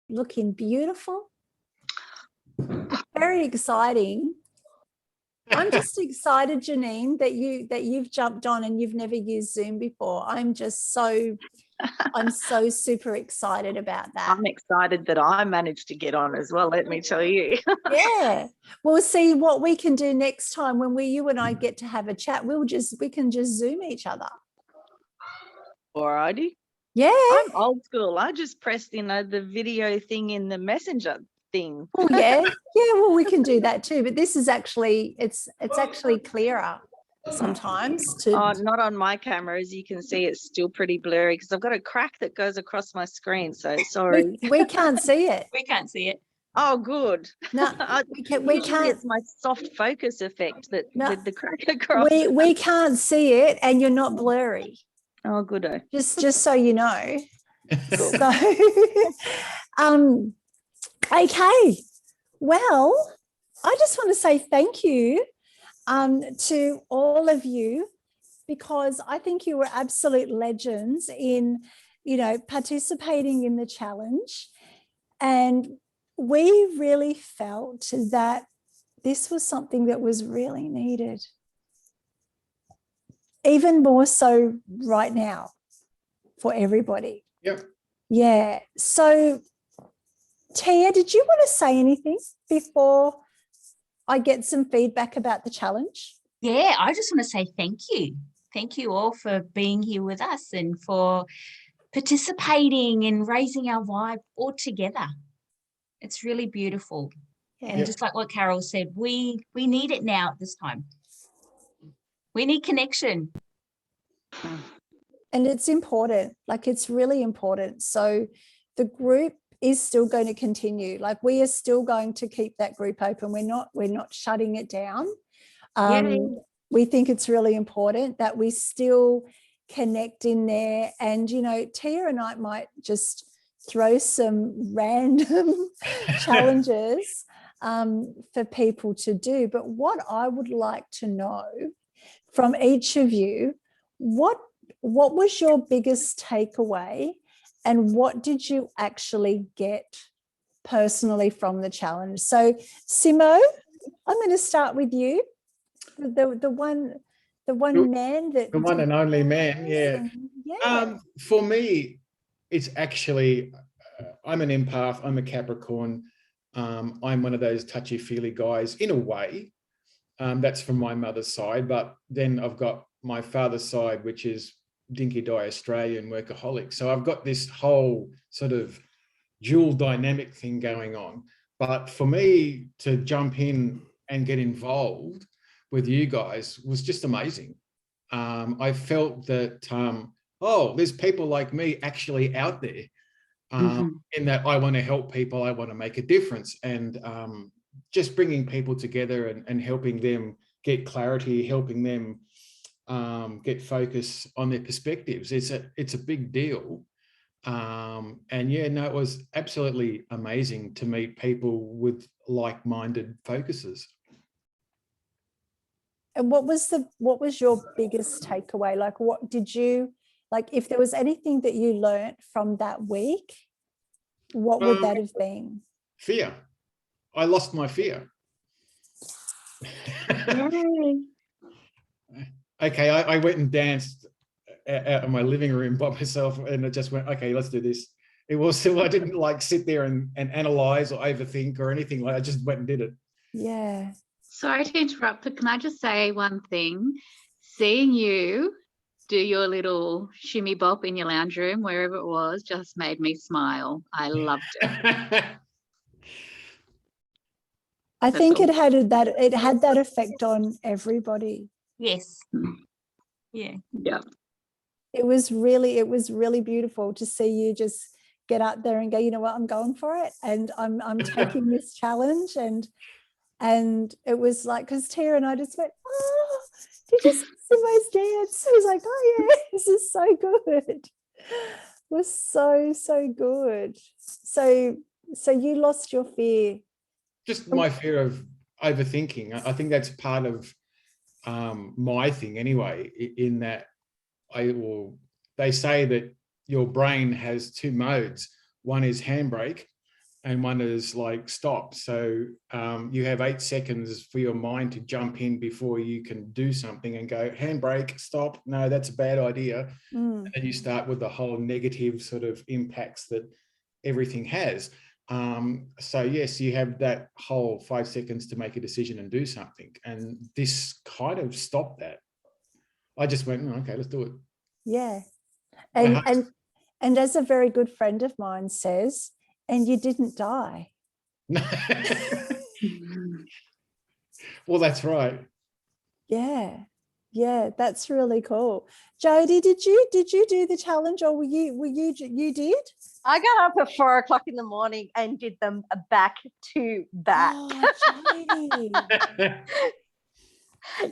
looking beautiful. Very exciting. I'm just excited, Janine, that you've jumped on and you've never used Zoom before. I'm so super excited about that. I'm excited that I managed to get on as well, let me tell you. Yeah. We'll see what we can do next time when you and I get to have a chat. We can just Zoom each other. Alrighty. Yeah. I'm old school. I just pressed, the video thing in the messenger thing. Oh, yeah. Yeah, well, we can do that too. But this is actually, it's actually clearer sometimes. Not on my camera. As you can see, it's still pretty blurry because I've got a crack that goes across my screen. So sorry. We can't see it. We can't see it. Oh, good. No, we can't. It's my soft focus effect with the crack across. We can't see it, and you're not blurry. Oh, good. Just so you know. So, okay. Well, I just want to say thank you to all of you, because I think you were absolute legends in, participating in the challenge. And we really felt that this was something that was really needed. Even more so right now for everybody. Yep. Yeah. So, Tia, did you want to say anything before I get some feedback about the challenge? Yeah, I just want to say thank you. Thank you all for being here with us and for participating and raising our vibe all together. It's really beautiful. Yeah. And just like what Carol said, we need it now at this time. We need connection. And it's important, it's really important. So the group is still going to continue. We are still going to keep that group open. We're not shutting it down. We think it's really important that we still connect in there. And, Tia and I might just throw some random challenges for people to do. But what I would like to know from each of you, what was your biggest takeaway and what did you actually get personally from the challenge? So, Simo, I'm going to start with you. The one man that... The one and only man, yeah. For me, it's actually, I'm an empath, I'm a Capricorn. I'm one of those touchy-feely guys in a way. That's from my mother's side, but then I've got my father's side, which is dinky-die Australian workaholic. So I've got this whole sort of dual dynamic thing going on. But for me to jump in and get involved with you guys was just amazing. I felt that, there's people like me actually out there, in that I want to help people, I want to make a difference. And just bringing people together and helping them get clarity, helping them get focus on their perspectives. It's a big deal. It was absolutely amazing to meet people with like-minded focuses. And what was your biggest takeaway? What did you, if there was anything that you learned from that week, what would that have been? Fear. I lost my fear. Okay, I went and danced out of my living room by myself, and I just went, okay, let's do this. It was still, I didn't sit there and analyze or overthink or anything. I just went and did it. Yeah. Sorry to interrupt, but can I just say one thing? Seeing you do your little shimmy bop in your lounge room, wherever it was, just made me smile. I loved it. I think it had that effect on everybody. Yes. Yeah. Yeah. It was really beautiful to see you just get out there and go, you know what, I'm going for it, and I'm taking this challenge. And it was because Tia and I just went, oh, did you see Simo's dance? I was like, oh yeah, this is so good. It was so good. So you lost your fear. Just my fear of overthinking. I think that's part of my thing anyway, in that they say that your brain has two modes. One is handbrake and one is like stop. So you have 8 seconds for your mind to jump in before you can do something and go handbrake, stop. No, that's a bad idea. And then you start with the whole negative sort of impacts that everything has. So yes, you have that whole 5 seconds to make a decision and do something. And this kind of stopped that. I just went, oh, okay, let's do it. Yeah. And as a very good friend of mine says, and you didn't die. Well, that's right. Yeah. Yeah, that's really cool. Jodie, did you do the challenge, or you did? I got up at 4 o'clock in the morning and did them back to back. Oh, Jodie.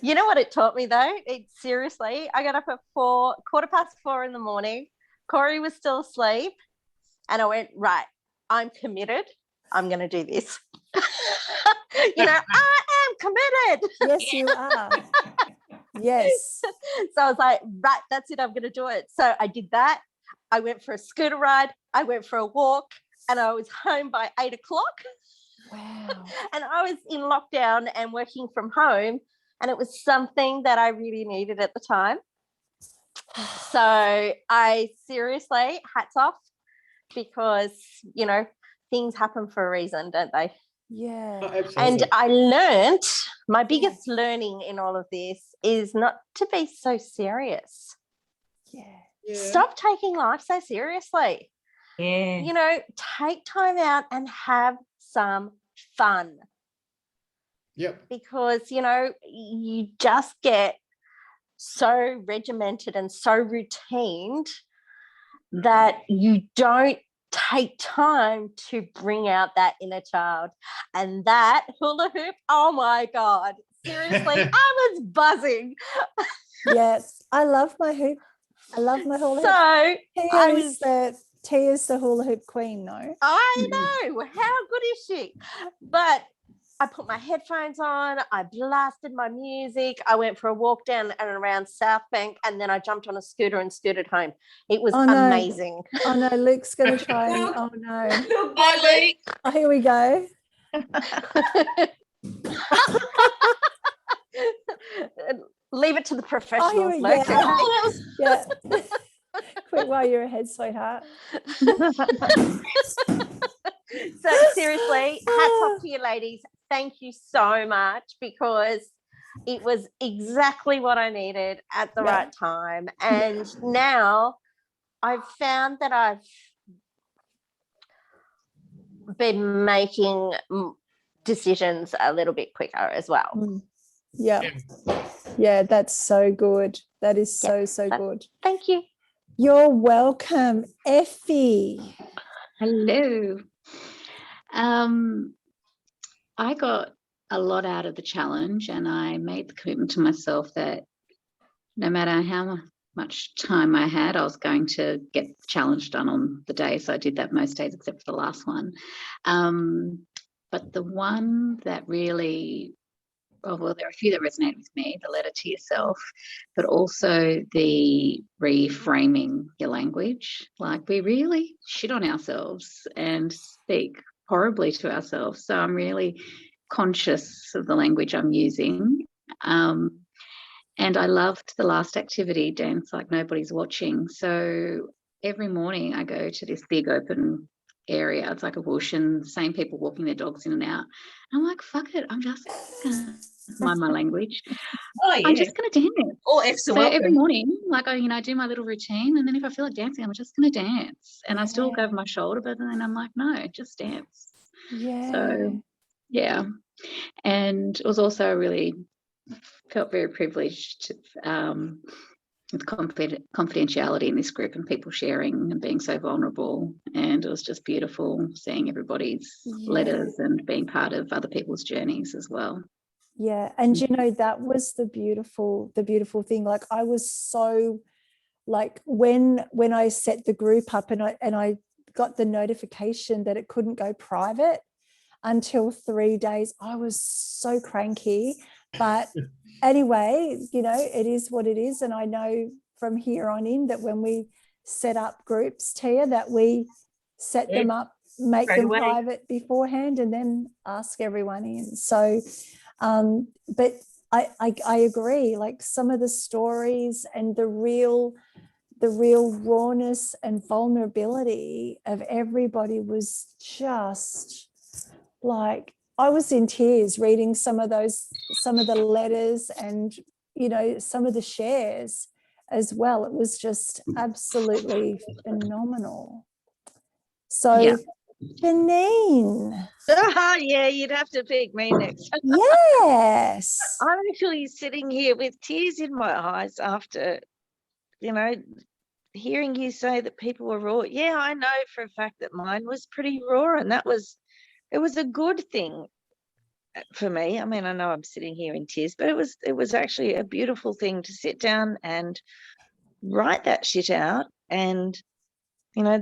You know what it taught me though? Seriously, I got up at 4:15 in the morning. Corey was still asleep, and I went, right, I'm committed. I'm going to do this. I am committed. Yes, you are. Yes. So I was like, right, that's it. I'm going to do it. So I did that. I went for a scooter ride. I went for a walk, and I was home by 8 o'clock. Wow. And I was in lockdown and working from home, and it was something that I really needed at the time. So I seriously, hats off, because, things happen for a reason, don't they? Yeah. Oh, absolutely. And I learned, my biggest learning in all of this is not to be so serious. Yeah. Stop taking life so seriously. Yeah. Take time out and have some fun. Yep. Because, you just get so regimented and so routined that you don't take time to bring out that inner child. And that hula hoop, oh my God, seriously, I was buzzing. Yes, I love my hoop. I love my hula hoop. So Tia's the hula hoop queen, though. I know, how good is she? But I put my headphones on, I blasted my music, I went for a walk down and around South Bank, and then I jumped on a scooter and scooted home. It was amazing. Oh no, Luke's going to try and, oh no. Bye, Luke. Oh, here we go. Leave it to the Oh, professionals, here we Luke. go. Yeah. Quick while you're ahead, sweetheart. So seriously, hats off to you ladies. Thank you so much, because it was exactly what I needed at the right time. And now I've found that I've been making decisions a little bit quicker as well. Yeah. Yeah, that's so good. That is so good. Thank you. You're welcome, Effie. Hello. I got a lot out of the challenge, and I made the commitment to myself that no matter how much time I had, I was going to get the challenge done on the day. So I did that most days except for the last one. But the one that really, well, there are a few that resonated with me, the letter to yourself, but also the reframing your language. Like, we really shit on ourselves and speak horribly to ourselves. So I'm really conscious of the language I'm using. And I loved the last activity, Dance Like Nobody's Watching. So every morning I go to this big open area. It's like a bush, and the same people walking their dogs in and out. And I'm like, fuck it, I'm just gonna mind my language. Oh, yeah. I'm just gonna dance. Or F's So every morning, like, I do my little routine, and then if I feel like dancing, I'm just gonna dance. And I still go over my shoulder, but then I'm like, no, just dance. Yeah. So yeah. And it was also really felt very privileged with confidentiality in this group and people sharing and being so vulnerable. And it was just beautiful seeing everybody's letters and being part of other people's journeys as well. Yeah. And that was the beautiful thing. Like, I was so, like, when I set the group up and I got the notification that it couldn't go private until 3 days, I was so cranky. But anyway, it is what it is. And I know from here on in that when we set up groups, Tia, that we set them up make Straight them away. private beforehand and then ask everyone in. So, but I agree, like some of the stories and the real rawness and vulnerability of everybody was just like, I was in tears reading some of the letters and, you know, some of the shares as well. It was just absolutely phenomenal. So Yeah. Janine. Yeah, you'd have to pick me next. Yes. I'm actually sitting here with tears in my eyes after, you know, hearing you say that people were raw. Yeah, I know for a fact that mine was pretty raw, and it was a good thing for me. I mean, I know I'm sitting here in tears, but it was actually a beautiful thing to sit down and write that shit out. And, you know,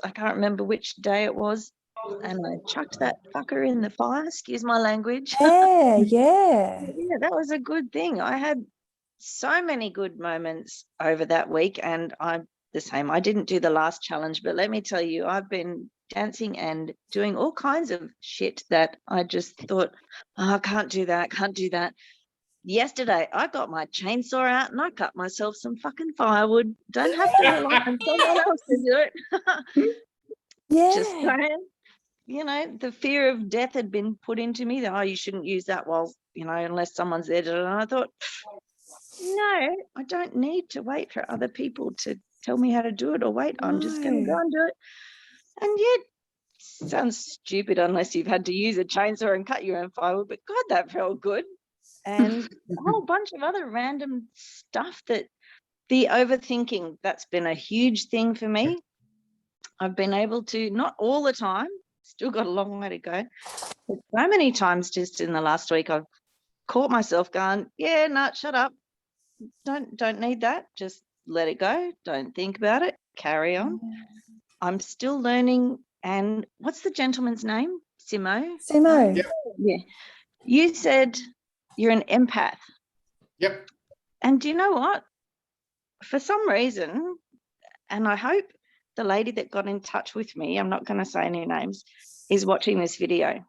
I can't remember which day it was, and I chucked that fucker in the fire, excuse my language. Yeah. Yeah, that was a good thing. I had so many good moments over that week, and I'm the same. I didn't do the last challenge, but let me tell you, I've been dancing and doing all kinds of shit that I just thought, oh, I can't do that. Yesterday, I got my chainsaw out and I cut myself some fucking firewood. Don't have to rely on someone else to do it. Just Yeah. saying. You know, the fear of death had been put into me that, oh, you shouldn't use that while, you know, unless someone's there. And I thought, no, I don't need to wait for other people to tell me how to do it or wait. I'm just going to go and do it. And yet, sounds stupid unless you've had to use a chainsaw and cut your own firewood, but God, that felt good. And a whole bunch of other random stuff, that the overthinking, that's been a huge thing for me. I've been able to, not all the time, still got a long way to go, but so many times just in the last week I've caught myself going, yeah, no, shut up, don't need that, just let it go, don't think about it, carry on. I'm still learning. And what's the gentleman's name? Simo? Yep. Yeah, you said you're an empath. Yep. And do you know what, for some reason, and I hope the lady that got in touch with me, I'm not going to say any names, is watching this video.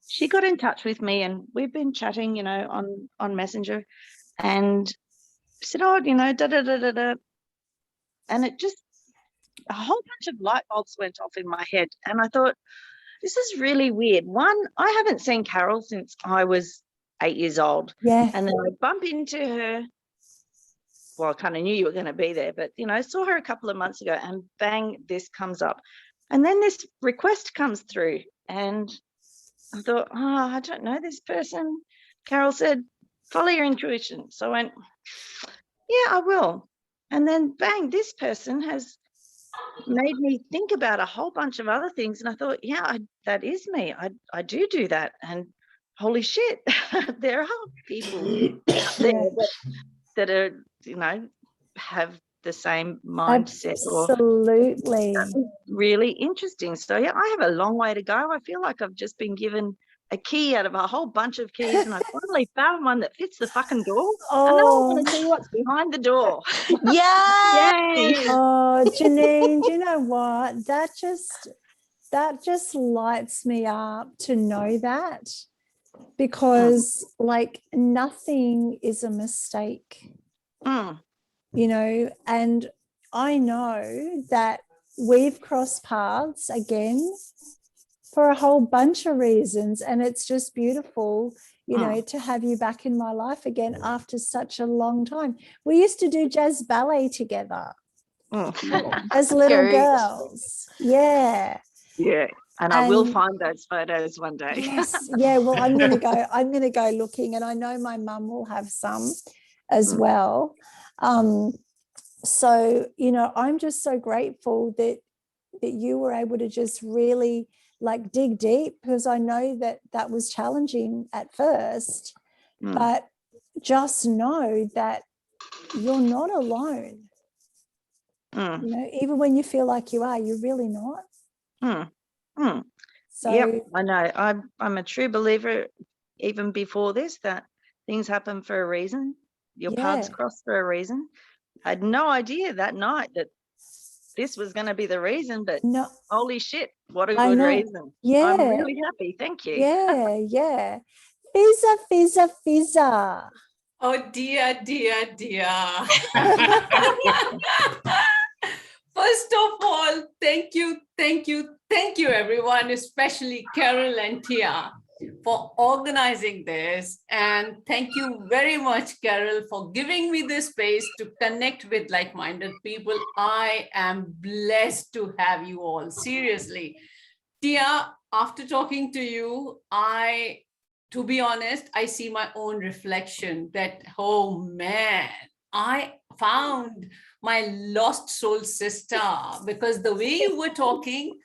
She got in touch with me and we've been chatting, you know, on Messenger, and said, oh, you know, da. And it just, a whole bunch of light bulbs went off in my head. And I thought, this is really weird. One, I haven't seen Carol since I was 8 years old. Yeah. And then I bump into her. Well, I kind of knew you were going to be there, but, you know, I saw her a couple of months ago and bang, this comes up. And then this request comes through and I thought, oh, I don't know this person. Carol said, follow your intuition. So I went, yeah, I will. And then bang, this person has made me think about a whole bunch of other things. And I thought, yeah, that is me. I do that. And holy shit, there are people out there that are, you know, have the same mindset. Absolutely. Really interesting. So yeah, I have a long way to go. I feel like I've just been given a key out of a whole bunch of keys, and I finally found one that fits the fucking door. And now I want to see what's behind the door. Yay! Oh, Janine, do you know what? That just lights me up to know that, because like nothing is a mistake. You know, and I know that we've crossed paths again for a whole bunch of reasons, and it's just beautiful, you know, to have you back in my life again after such a long time. We used to do jazz ballet together as little girls. Yeah. And I will find those photos one day. Yes. Yeah, well, I'm going to go looking, and I know my mum will have some as well. So, you know, I'm just so grateful that you were able to just really like dig deep, because I know that was challenging at first, but just know that you're not alone. You know, even when you feel like you are, you're really not. So yep, I know. I'm a true believer, even before this, that things happen for a reason. Your paths cross for a reason. I had no idea that night that this was going to be the reason, but No, holy shit, what a I good know. reason. Yeah. I'm really happy. Thank you. Yeah, yeah. Fizzer, fizzer, fizzer. Oh dear, dear, dear. First of all, thank you, everyone, especially Carol and Tia, for organizing this. And thank you very much, Carol, for giving me this space to connect with like-minded people. I am blessed to have you all, seriously. Tia, after talking to you, to be honest, I see my own reflection that, oh man, I found my lost soul sister, because the way you were talking,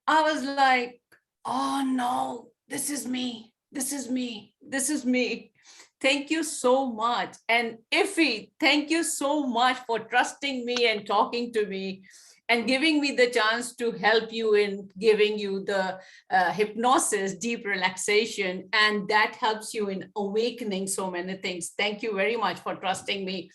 I was like, oh no, this is me. This is me. This is me. Thank you so much. And Iffy, thank you so much for trusting me and talking to me and giving me the chance to help you in giving you the hypnosis, deep relaxation, and that helps you in awakening so many things. Thank you very much for trusting me.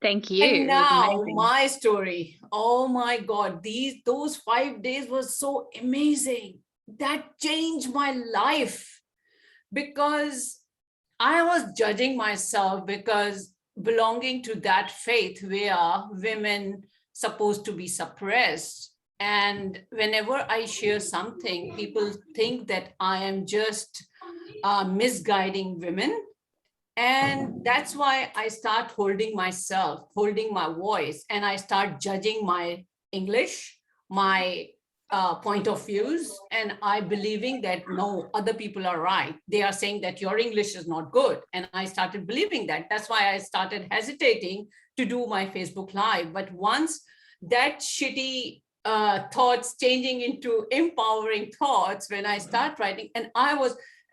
Thank you. And It was now amazing. my story. Oh my God, those 5 days was so amazing. That changed my life, because I was judging myself, because belonging to that faith where women supposed to be suppressed. And whenever I share something, people think that I am just misguiding women. And that's why I start holding myself, holding my voice, and I start judging my English, my point of views, and I believing that no, other people are right. They are saying that your English is not good. And I started believing that. That's why I started hesitating to do my Facebook Live. But once that shitty thoughts changing into empowering thoughts, when I start writing,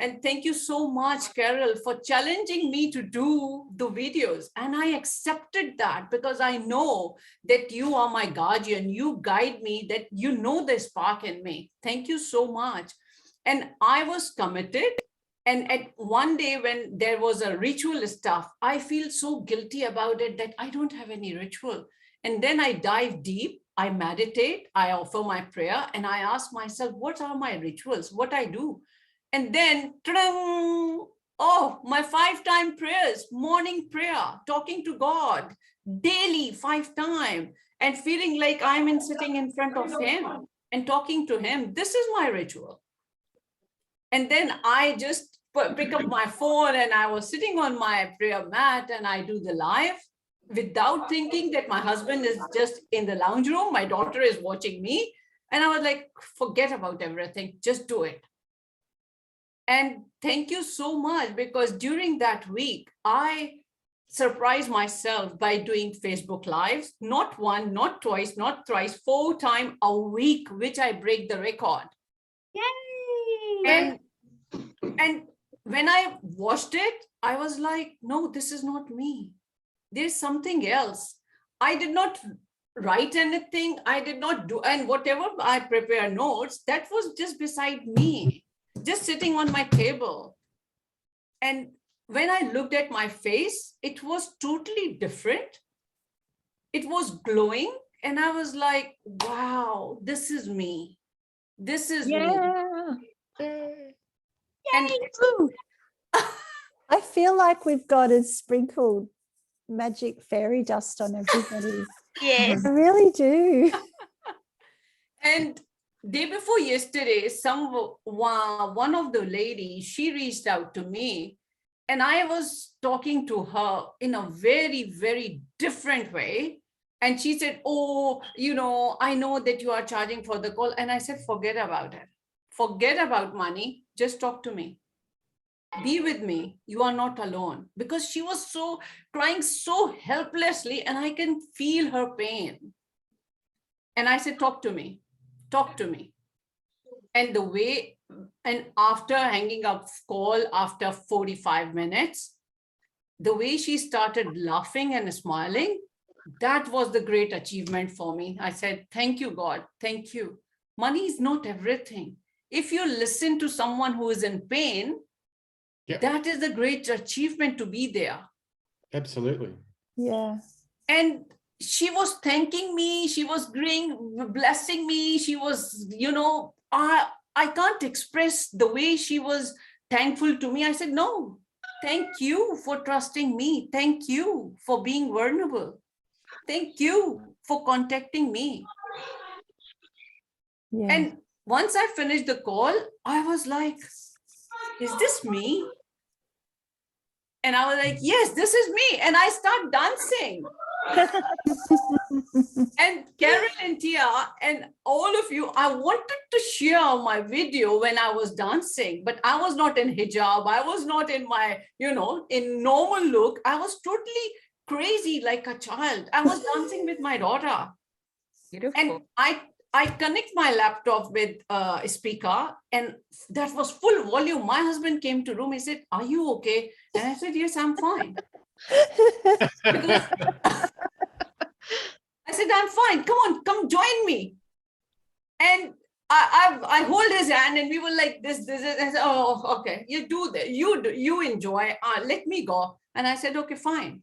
and thank you so much, Carol, for challenging me to do the videos. And I accepted that, because I know that you are my guardian. You guide me, that you know the spark in me. Thank you so much. And I was committed. And at one day when there was a ritual stuff, I feel so guilty about it that I don't have any ritual. And then I dive deep, I meditate, I offer my prayer, and I ask myself, what are my rituals, what I do? And then, oh, my 5-time prayers, morning prayer, talking to God daily 5 times, and feeling like I'm sitting in front of him and talking to him. This is my ritual. And then I just pick up my phone, and I was sitting on my prayer mat, and I do the live without thinking that my husband is just in the lounge room. My daughter is watching me. And I was like, forget about everything, just do it. And thank you so much, because during that week, I surprised myself by doing Facebook Lives, not 1, not twice, not thrice, 4 times a week, which I break the record. Yay! And when I watched it, I was like, no, this is not me. There's something else. I did not write anything. I did not do, and whatever I prepare notes, that was just beside me, just sitting on my table. And when I looked at my face, it was totally different. It was glowing. And I was like, wow, this is me. This is me. And I feel like we've got to sprinkle magic fairy dust on everybody. Yes. I really do. And day before yesterday, one of the ladies, she reached out to me, and I was talking to her in a very, very different way. And she said, oh, I know that you are charging for the call. And I said, forget about it. Forget about money. Just talk to me. Be with me. You are not alone. Because she was crying so helplessly, and I can feel her pain. And I said, talk to me. Talk to me. And after hanging up call after 45 minutes, the way she started laughing and smiling, that was the great achievement for me. I said, thank you, God. Thank you. Money is not everything. If you listen to someone who is in pain, that is the great achievement, to be there. Absolutely. Yeah. And she was thanking me, she was blessing me, she was, I can't express the way she was thankful to me. I said, no, thank you for trusting me. Thank you for being vulnerable. Thank you for contacting me. Yeah. And once I finished the call, I was like, is this me? And I was like, yes, this is me. And I start dancing. And Carol and Tia and all of you, I wanted to share my video when I was dancing, but I was not in hijab. I was not in my, in normal look. I was totally crazy like a child. I was dancing with my daughter. Beautiful. And I connect my laptop with a speaker, and that was full volume. My husband came to room. He said, are you okay? And I said, yes, I'm fine. Because I said, I'm fine. Come on, come join me. And I hold his hand, and we were like this. I said, oh, okay. You do that. You enjoy. Let me go. And I said, okay, fine.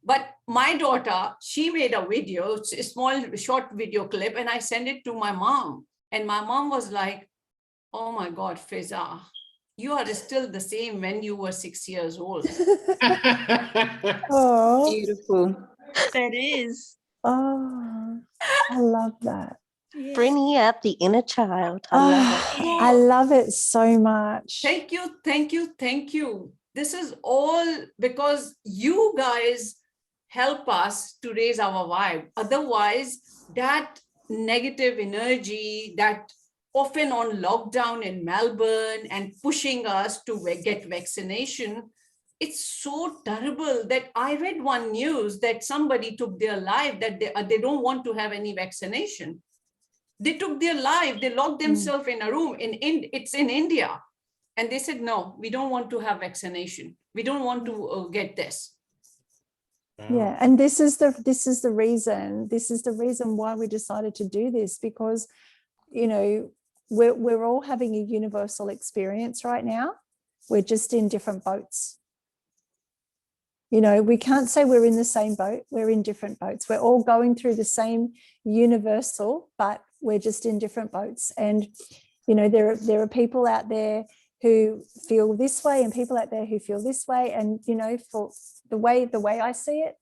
But my daughter, she made a video, a small short video clip, and I sent it to my mom. And my mom was like, oh my God, Fiza, you are still the same when you were 6 years old. Oh, Beautiful. That is. oh, I love that. Bringing out the inner child. I love it. I love it so much. Thank you, thank you, thank you. This is all because you guys help us to raise our vibe. Otherwise, that negative energy that often on lockdown in Melbourne and pushing us to get vaccination, it's so terrible that I read one news that somebody took their life, that they don't want to have any vaccination. They took their life, they locked themselves in a room, it's in India. And they said, no, we don't want to have vaccination. We don't want to get this. Yeah, and this is the reason why we decided to do this, because we're all having a universal experience right now. We're just in different boats. We can't say we're in the same boat. We're in different boats. We're all going through the same universal, but we're just in different boats. And there are people out there who feel this way and people out there who feel this way. And for the way I see it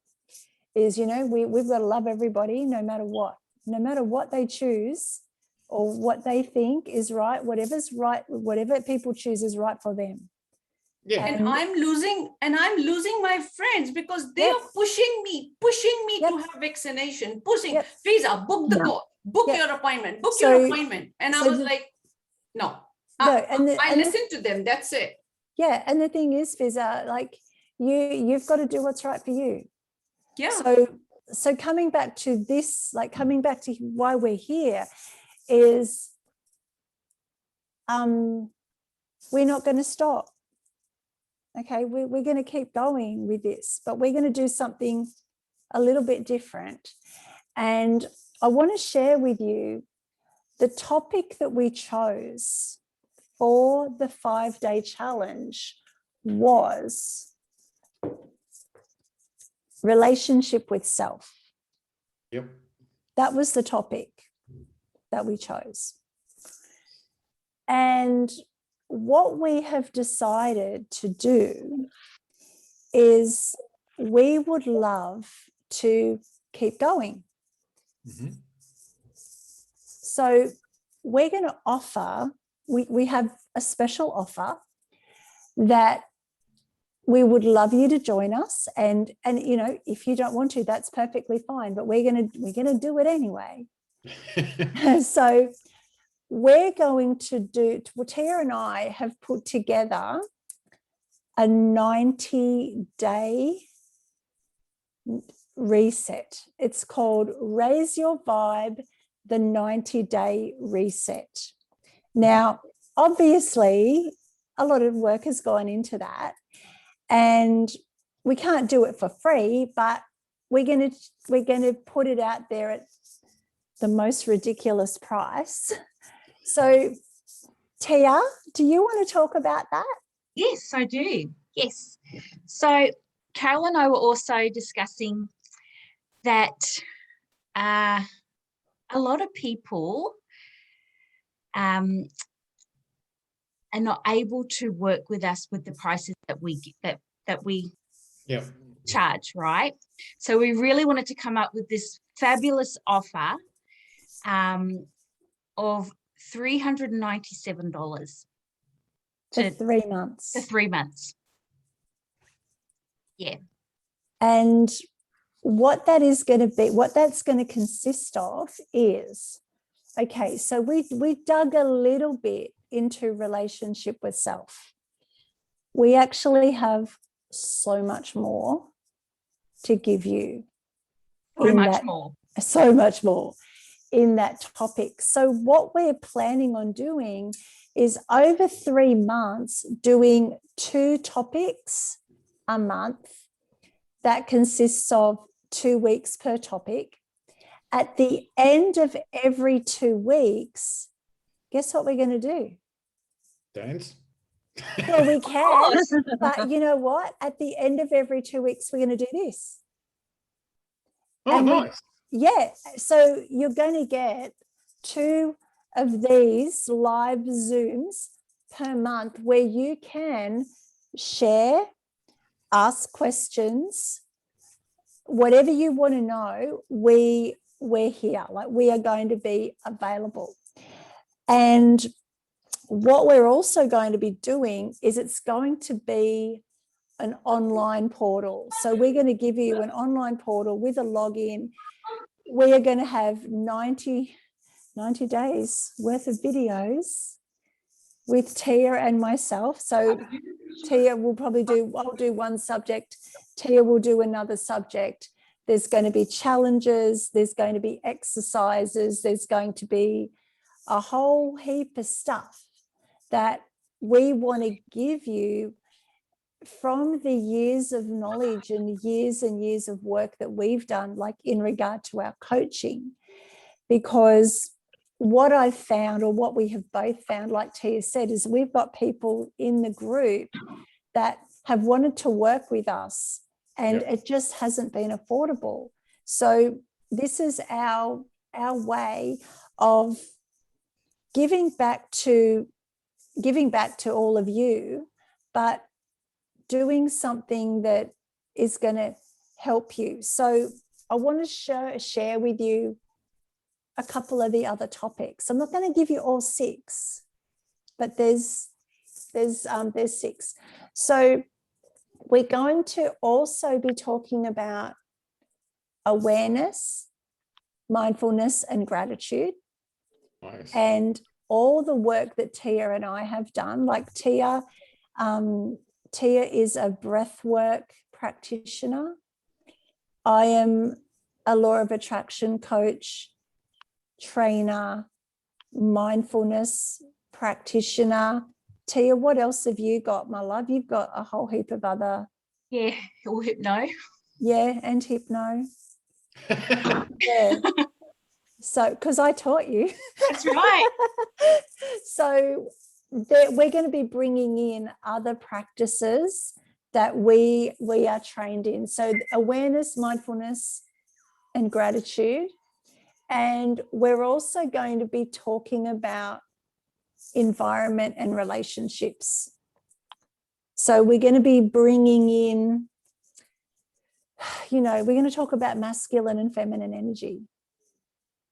is, we've got to love everybody no matter what they choose or what they think is right. Whatever's right, whatever people choose is right for them. Yeah. And I'm losing my friends because they are pushing me to have vaccination, pushing. Fiza, book the call, book your appointment, your appointment. And I was like, no. I listen to them. That's it. Yeah, and the thing is, Fiza, like you've got to do what's right for you. Yeah. So coming back to this, coming back to why we're here, is we're not going to stop. Okay, we're going to keep going with this, but we're going to do something a little bit different. And I want to share with you the topic that we chose for the 5-day challenge was relationship with self. Yep. That was the topic that we chose. And what we have decided to do is we would love to keep going. Mm-hmm. So we're going to offer, we have a special offer that we would love you to join us. And if you don't want to, that's perfectly fine, but we're going to do it anyway. So we're going to do, Tia and I have put together a 90-day reset. It's called Raise Your Vibe, the 90-day reset. Now, obviously, a lot of work has gone into that, and we can't do it for free, but we're going to put it out there at the most ridiculous price. So, Tia, do you want to talk about that? Yes, I do. Yes. So Carol and I were also discussing that a lot of people are not able to work with us with the prices that we Yeah. charge, right? So we really wanted to come up with this fabulous offer of $397 for 3 months. for 3 months. Yeah. And what that is going to be, what that's going to consist of is, okay, so we dug a little bit into relationship with self. We actually have so much more to give you. So much more. So much more in that topic. So what we're planning on doing is over 3 months doing 2 topics a month. That consists of 2 weeks per topic. At the end of every 2 weeks, guess what we're going to do? Dance. Well, we can, but you know what? At the end of every 2 weeks, we're going to do this. Oh, And nice. So you're going to get 2 of these live Zooms per month where you can share, ask questions, whatever you want to know, we're here. Like, we are going to be available. And what we're also going to be doing is it's going to be an online portal. So we're going to give you an online portal with a login. We are going to have 90 days worth of videos with Tia and myself. So Tia will probably I'll do one subject, Tia will do another subject. There's going to be challenges, there's going to be exercises, there's going to be a whole heap of stuff that we want to give you from the years of knowledge and years of work that we've done, like in regard to our coaching. Because what I've found, or what we have both found, like Tia said, is we've got people in the group that have wanted to work with us and it just hasn't been affordable. So this is our way of giving back to all of you, but doing something that is going to help you. So I want to share with you a couple of the other topics. I'm not going to give you all 6, but there's 6. So we're going to also be talking about awareness, mindfulness, and gratitude. Nice. And all the work that Tia and I have done. Like Tia is a breathwork practitioner. I am a law of attraction coach, trainer, mindfulness practitioner. Tia, what else have you got, my love? You've got a whole heap of other. Yeah, or hypno. Yeah, and hypno. Yeah. So, because I taught you. That's right. So we're going to be bringing in other practices that we are trained in. So awareness, mindfulness, and gratitude. And we're also going to be talking about environment and relationships. So we're going to be bringing in, we're going to talk about masculine and feminine energy.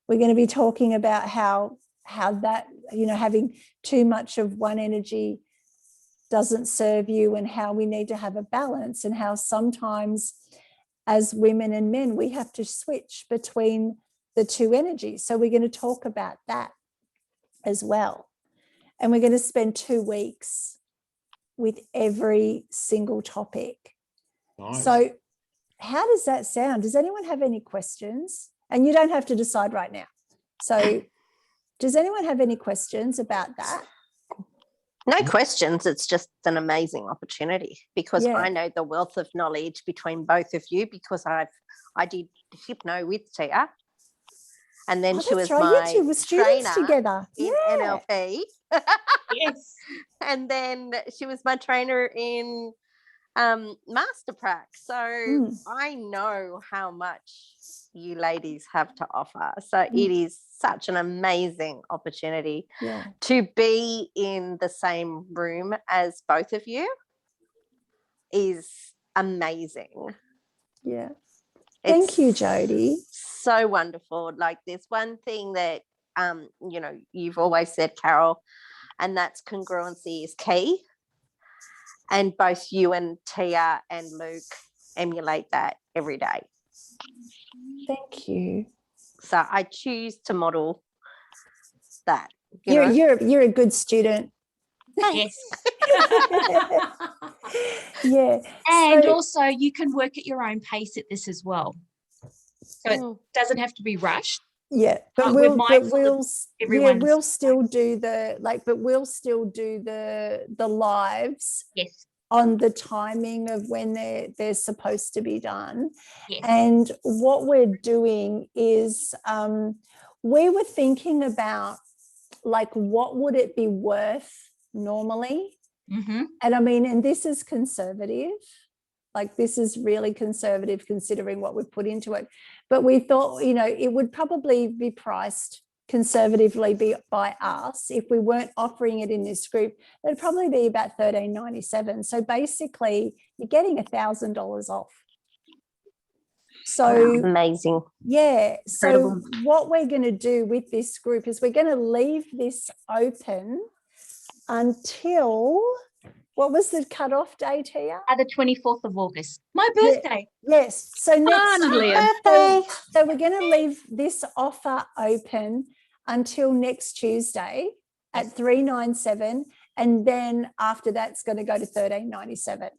We're going to be talking about how that, having too much of one energy doesn't serve you, and how we need to have a balance, and how sometimes as women and men, we have to switch between the 2 energies. So we're going to talk about that as well. And we're going to spend 2 weeks with every single topic. Nice. So how does that sound? Does anyone have any questions? And you don't have to decide right now. So does anyone have any questions about that? No questions. It's just an amazing opportunity, because I know the wealth of knowledge between both of you, because I did hypno with Tia, and then she was my You two were students trainer together in NLP. Yes. And then she was my trainer in master prac. So I know how much you ladies have to offer. So it is such an amazing opportunity to be in the same room as both of you is amazing. Yeah. Thank you, Jodie. So wonderful. Like there's one thing that you know, you've always said, Carol, and that's congruency is key. And both you and Tia and Luke emulate that every day. Thank you. So I choose to model that. You're a good student. Yes. Yeah. And also you can work at your own pace at this as well. So it doesn't have to be rushed. Yeah, but we'll still do the lives on the timing of when they're supposed to be done. Yes. And what we're doing is we were thinking about like what would it be worth normally? And I mean, and this is conservative. Like this is really conservative considering what we've put into it. But we thought, you know, it would probably be priced conservatively by us if we weren't offering it in this group. It'd probably be about $13.97. So basically, you're getting $1,000 off. So amazing. Yeah. So what we're going to do with this group is we're going to leave this open until. What was the cutoff day, Tia? The 24th of August. My birthday. Yes. So next birthday. So we're going to leave this offer open until next Tuesday at $397, and then after that's going to go to $13.97.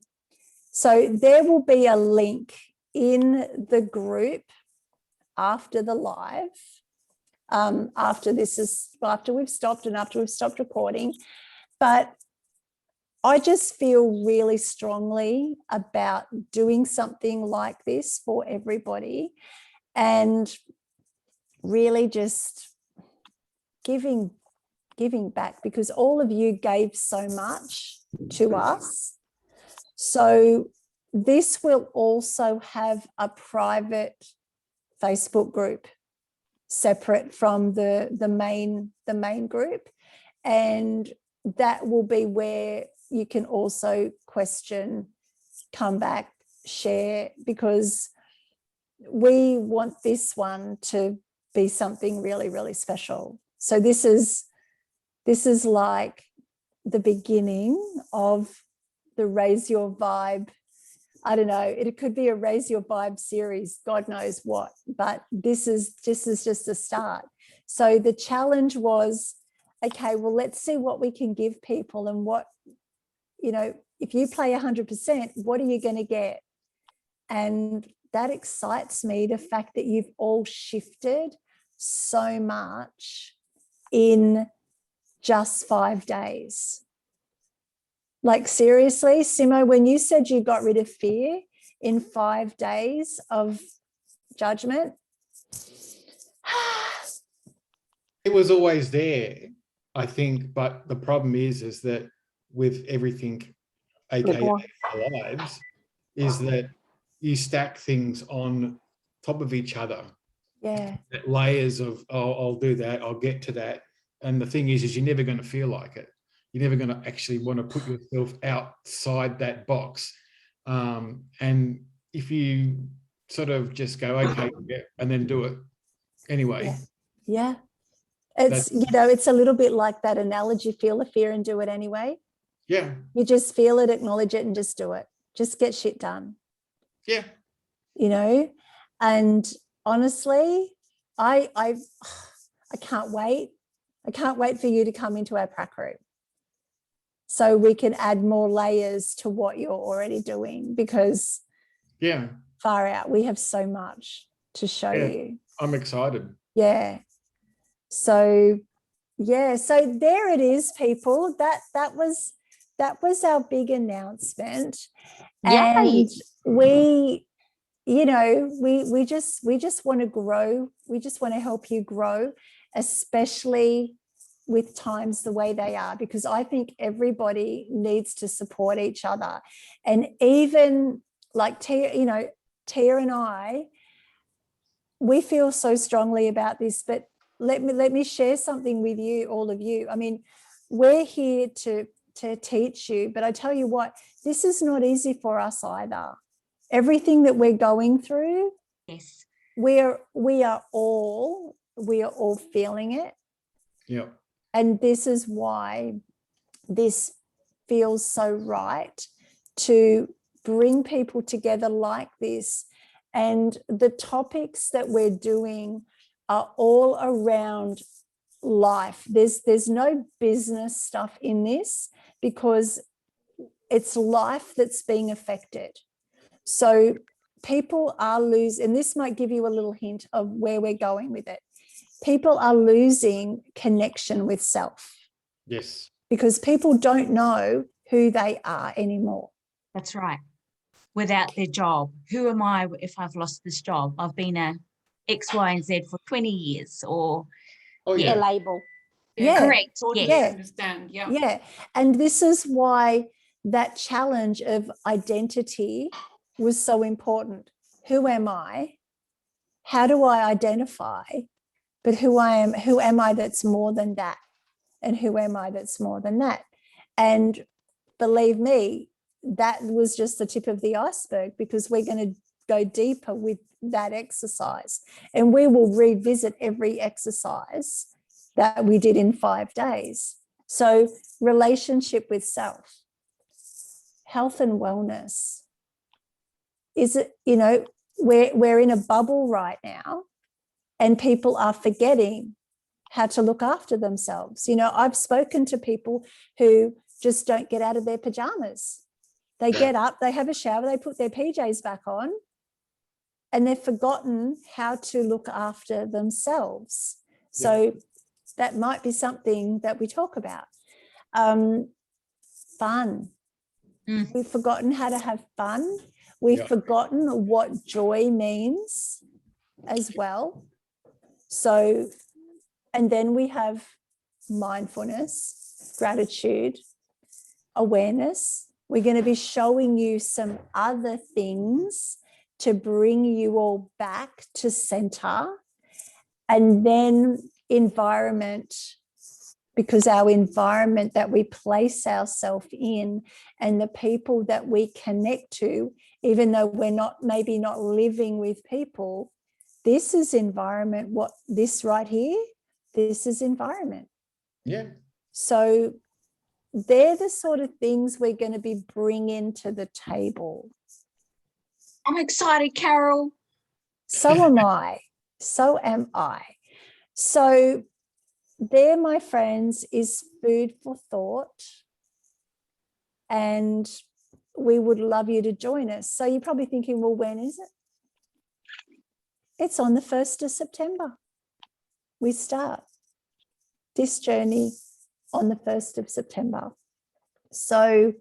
So there will be a link in the group after the live, after we've stopped and after we've stopped recording, but I just feel really strongly about doing something like this for everybody and really just giving back, because all of you gave so much to us. So this will also have a private Facebook group separate from the main group, and that will be where you can also question, come back, share, because we want this one to be something really, really special. So this is like the beginning of the Raise Your Vibe. I don't know, it could be a Raise Your Vibe series, God knows what, but this is just a start. So the challenge was, okay, well, let's see what we can give people, and what, you know, if you play 100%, what are you going to get? And that excites me, the fact that you've all shifted so much in just 5 days. Like seriously, Simo, when you said you got rid of fear in 5 days of judgment, it was always there, I think, but the problem is that with everything, aka our lives, is that you stack things on top of each other. Yeah. Layers of, oh, I'll do that, I'll get to that. And the thing is you're never going to feel like it. You're never going to actually want to put yourself outside that box. And if you sort of just go, okay, and then do it anyway. Yeah. It's, you know, it's a little bit like that analogy, feel the fear and do it anyway. Yeah. You just feel it, acknowledge it, and just do it. Just get shit done. Yeah. You know, and honestly, I can't wait. I can't wait for you to come into our prac group so we can add more layers to what you're already doing, because far out, we have so much to show you. I'm excited. Yeah. So so there it is, people. That was our big announcement. And we, you know, we just want to grow. We just want to help you grow, especially with times the way they are, because I think everybody needs to support each other. And even like Tia, you know, Tia and I, we feel so strongly about this, but let me share something with you, all of you. I mean, we're here to teach you, but I tell you what, this is not easy for us either. Everything that we're going through, Yes. we are all feeling it. Yeah. And this is why this feels so right to bring people together like this. And the topics that we're doing are all around life. There's no business stuff in this, because it's life that's being affected. So people are losing, and this might give you a little hint of where we're going with it. People are losing connection with self. Yes. Because people don't know who they are anymore. That's right. Without their job, who am I if I've lost this job? I've been a X, Y, and Z for 20 years, or Oh, A yeah. label. Yeah. correct. Totally Yes. understand. Yeah. Yeah. And this is why that challenge of identity was so important. Who am I? How do I identify? But who am I that's more than that? And who am I that's more than that? And believe me, that was just the tip of the iceberg, because we're going to go deeper with that exercise. And we will revisit every exercise that we did in 5 days. So relationship with self, health and wellness. Is it, you know, we're in a bubble right now, and people are forgetting how to look after themselves. You know, I've spoken to people who just don't get out of their pajamas. They get up, they have a shower, they put their PJs back on, and they've forgotten how to look after themselves. So that might be something that we talk about. Fun. We've forgotten how to have fun. We've forgotten what joy means as well. So, and then we have mindfulness, gratitude, awareness. We're going to be showing you some other things to bring you all back to center. And then environment, because our environment that we place ourselves in and the people that we connect to, even though we're maybe not living with people, this is environment. What this right here, this is environment. Yeah. So they're the sort of things we're going to be bringing to the table. I'm excited, Carol. So am I. So am I. So there, my friends, is food for thought. And we would love you to join us. So you're probably thinking, well, when is it? It's on the 1st of September. We start this journey on the 1st of September. So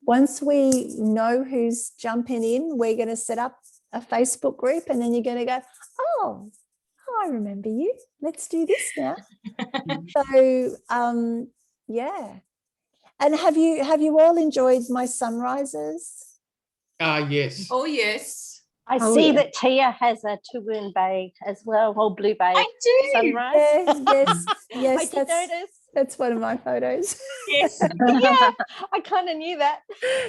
once we know who's jumping in, we're going to set up a Facebook group, and then you're going to go, oh, I remember you. Let's do this now. So, yeah. And have you all enjoyed my sunrises? Yes. Oh, yes. I see that Tia has a Toowoon Bay as well, or Blue Bay I do. sunrise. Yes, I did notice. That's one of my photos. Yes. Yeah, I kind of knew that.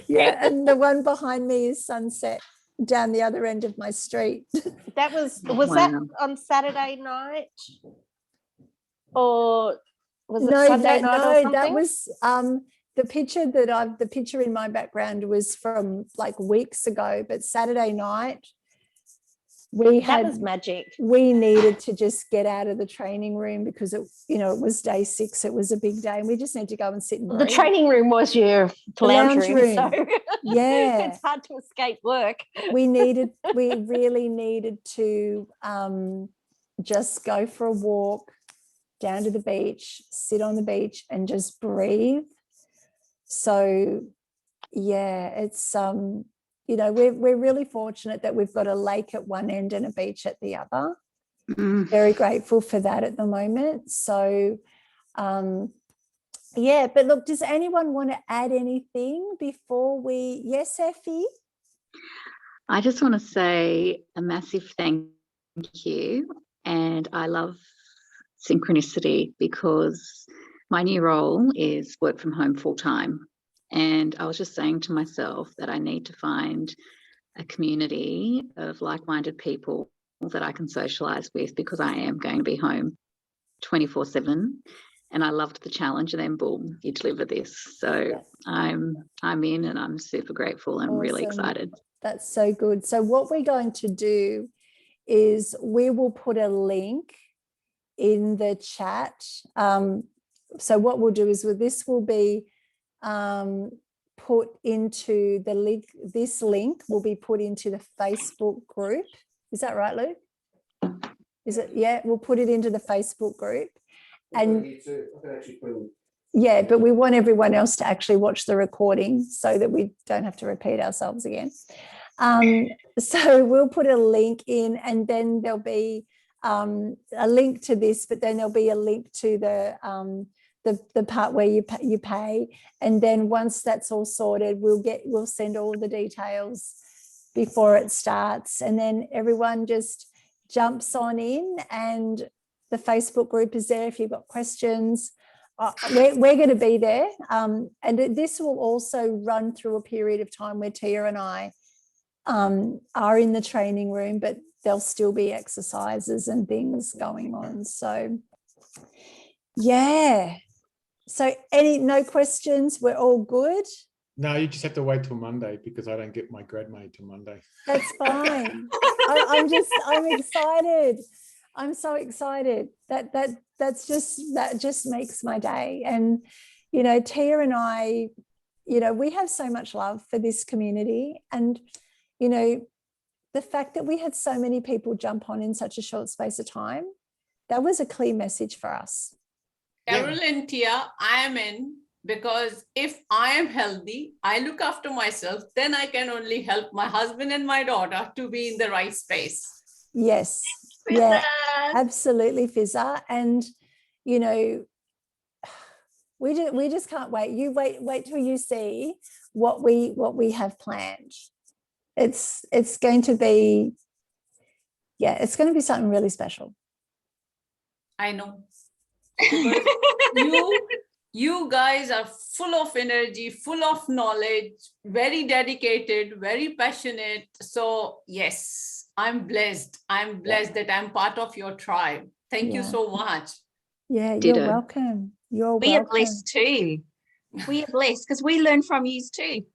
Yeah, and the one behind me is sunset down the other end of my street. That was that on Saturday night, or was it Sunday night or something? That was the picture in my background was from like weeks ago, but Saturday night that was magic. We needed to just get out of the training room because it was day 6. It was a big day, and we just need to go and sit and breathe. The training room was your lounge room. So yeah, it's hard to escape work. We really needed to just go for a walk down to the beach, sit on the beach, and just breathe. So yeah, it's we're really fortunate that we've got a lake at one end and a beach at the other. Very grateful for that at the moment. So Yeah, but look, does anyone want to add anything before we, yes, Effie? I just want to say a massive thank you. And I love synchronicity because my new role is work from home full time. And I was just saying to myself that I need to find a community of like-minded people that I can socialize with, because I am going to be home 24/7. And I loved the challenge, and then boom, you deliver this. So I'm in, and I'm super grateful. I'm really excited. That's so good. So what we're going to do is we will put a link in the chat. So what we'll do is this will be put into the link. This link will be put into the Facebook group. Is that right, Luke? Is it? Yeah, we'll put it into the Facebook group. And yeah, but we want everyone else to actually watch the recording so that we don't have to repeat ourselves again. So we'll put a link in, and then there'll be a link to this, but then there'll be a link to the part where you pay. And then once that's all sorted, we'll send all the details before it starts, and then everyone just jumps on in, and the Facebook group is there if you've got questions. We're going to be there, and this will also run through a period of time where Tia and I are in the training room, but there'll still be exercises and things going on. So yeah, so no questions? We're all good? No, you just have to wait till Monday, because I don't get my grad made till Monday. That's fine. I'm excited. I'm so excited. That just makes my day. And you know, Tia and I, you know, we have so much love for this community, and you know, the fact that we had so many people jump on in such a short space of time, that was a clear message for us. Carol and Tia, I am in, because if I am healthy, I look after myself, then I can only help my husband and my daughter to be in the right space. Yes. Yeah, absolutely, Fizza. And you know, we just can't wait. You wait till you see what we have planned. It's going to be, yeah, it's going to be something really special. I know. You guys are full of energy, full of knowledge, very dedicated, very passionate. So yes, I'm blessed. I'm blessed that I'm part of your tribe. Thank you so much. Yeah, you're welcome. You're welcome. We are blessed too. We are blessed because we learn from you too.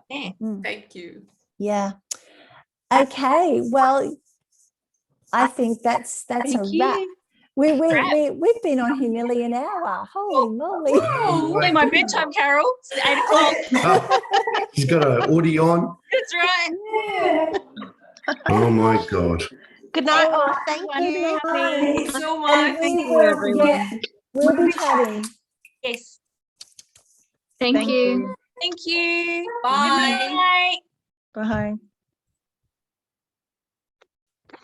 Yeah. Thank you. Yeah. Okay. Well, I think that's a wrap. We've been on here nearly an hour. Holy moly. Oh, my bedtime, Carol. It's 8 o'clock. She's got an audio on. That's right. Yeah. Oh my God. Good night. Oh, thank you. Thank you so much. Thank you, everyone. We'll be chatting. Yes. Thank you. Thank you. Bye. Bye. Bye.